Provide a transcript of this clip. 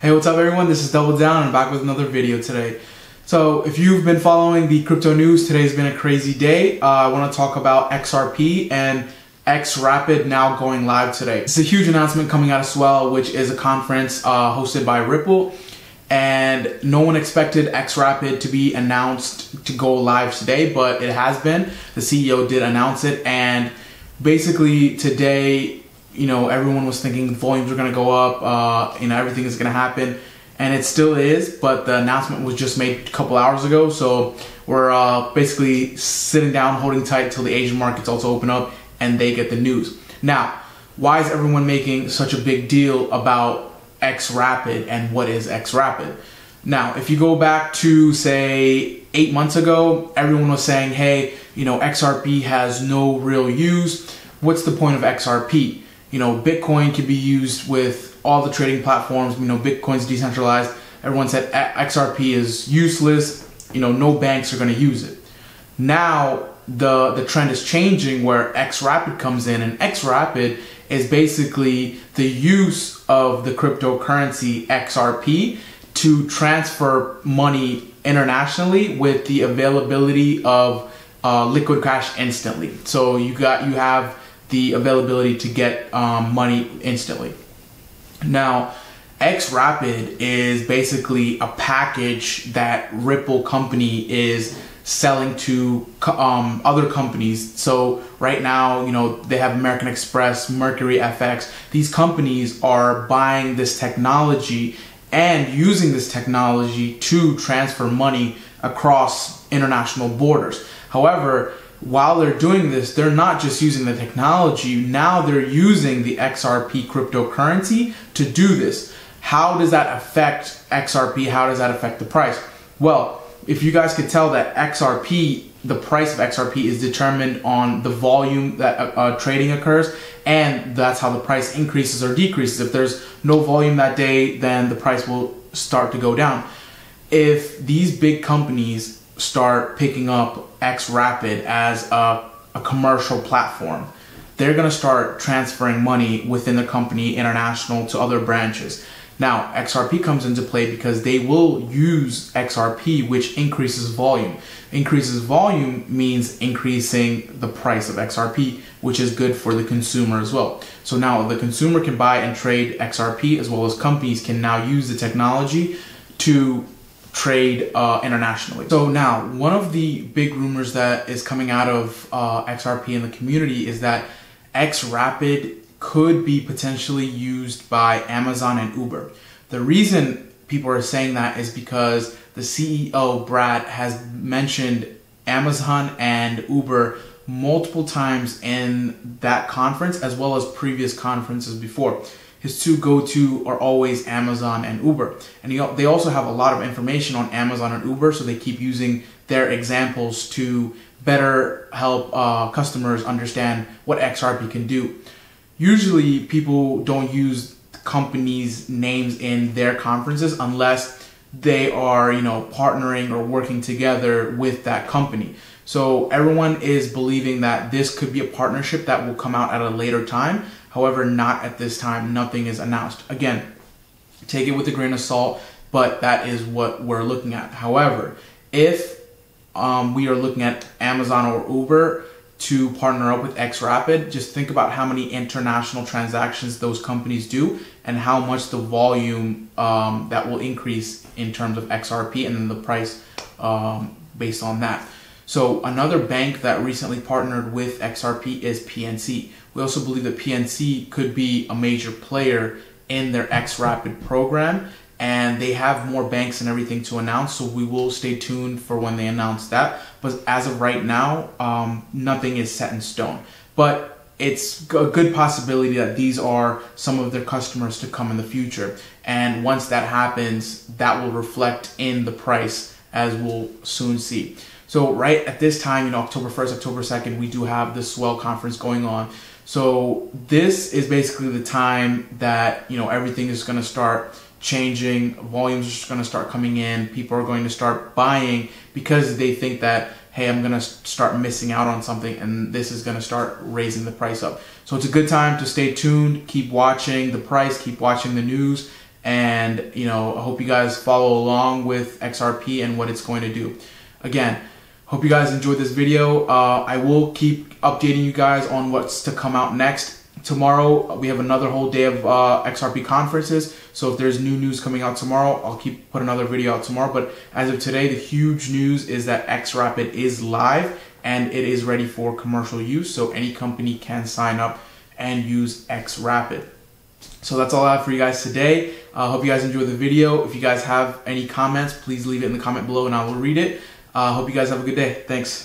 Hey, what's up everyone? This is Double Down and I'm back with another video today. So if you've been following the crypto news, today's been a crazy day. I want to talk about XRP and XRapid now going live today. It's a huge announcement coming out of Swell, which is a conference hosted by Ripple. And no one expected XRapid to be announced to go live today, but it has been. The CEO did announce it, and basically today, everyone was thinking volumes are going to go up, everything is going to happen, and it still is, but the announcement was just made a couple hours ago, so we're basically sitting down, holding tight till the Asian markets also open up and they get the news. Now, why is everyone making such a big deal about XRapid and what is XRapid? Now, if you go back to, say, 8 months ago, everyone was saying, hey, XRP has no real use. What's the point of XRP? Bitcoin can be used with all the trading platforms. Bitcoin's decentralized. Everyone said XRP is useless. No banks are going to use it. Now the trend is changing where XRapid comes in, and XRapid is basically the use of the cryptocurrency XRP to transfer money internationally with the availability of liquid cash instantly. So you have the availability to get money instantly. Now, XRapid is basically a package that Ripple company is selling to other companies. So right now, they have American Express, Mercury FX. These companies are buying this technology and using this technology to transfer money across international borders. However, while they're doing this, they're not just using the technology. Now they're using the XRP cryptocurrency to do this. How does that affect XRP? How does that affect the price? Well, if you guys could tell that XRP, the price of XRP is determined on the volume that trading occurs, and that's how the price increases or decreases. If there's no volume that day, then the price will start to go down. If these big companies start picking up XRapid as a commercial platform, they're going to start transferring money within the company international to other branches. Now, XRP comes into play because they will use XRP, which increases volume. Increases volume means increasing the price of XRP, which is good for the consumer as well. So now the consumer can buy and trade XRP, as well as companies can now use the technology to trade internationally. So now, one of the big rumors that is coming out of XRP in the community is that XRapid could be potentially used by Amazon and Uber. The reason people are saying that is because the CEO, Brad, has mentioned Amazon and Uber multiple times in that conference, as well as previous conferences before. His two go-to are always Amazon and Uber. And they also have a lot of information on Amazon and Uber, so they keep using their examples to better help customers understand what XRP can do. Usually people don't use companies' names in their conferences unless they are, partnering or working together with that company. So everyone is believing that this could be a partnership that will come out at a later time. However, not at this time. Nothing is announced. Again, take it with a grain of salt, but that is what we're looking at. However, if we are looking at Amazon or Uber to partner up with XRapid, just think about how many international transactions those companies do and how much the volume that will increase in terms of XRP, and then the price based on that. So another bank that recently partnered with XRP is PNC. We also believe that PNC could be a major player in their XRapid program, and they have more banks and everything to announce, so we will stay tuned for when they announce that. But as of right now, nothing is set in stone. But it's a good possibility that these are some of their customers to come in the future. And once that happens, that will reflect in the price, as we'll soon see. So right at this time, October 1st, October 2nd, we do have the Swell conference going on. So this is basically the time that, everything is going to start changing. Volumes are just going to start coming in. People are going to start buying because they think that, hey, I'm going to start missing out on something, and this is going to start raising the price up. So it's a good time to stay tuned, keep watching the price, keep watching the news, and I hope you guys follow along with XRP and what it's going to do. Again, hope you guys enjoyed this video. I will keep updating you guys on what's to come out next. Tomorrow we have another whole day of XRP conferences, so if there's new news coming out tomorrow, I'll put another video out tomorrow. But as of today, the huge news is that XRapid is live and it is ready for commercial use, so any company can sign up and use XRapid. So that's all I have for you guys today. Hope you guys enjoyed the video. If you guys have any comments, please leave it in the comment below and I will read it. Hope you guys have a good day. Thanks.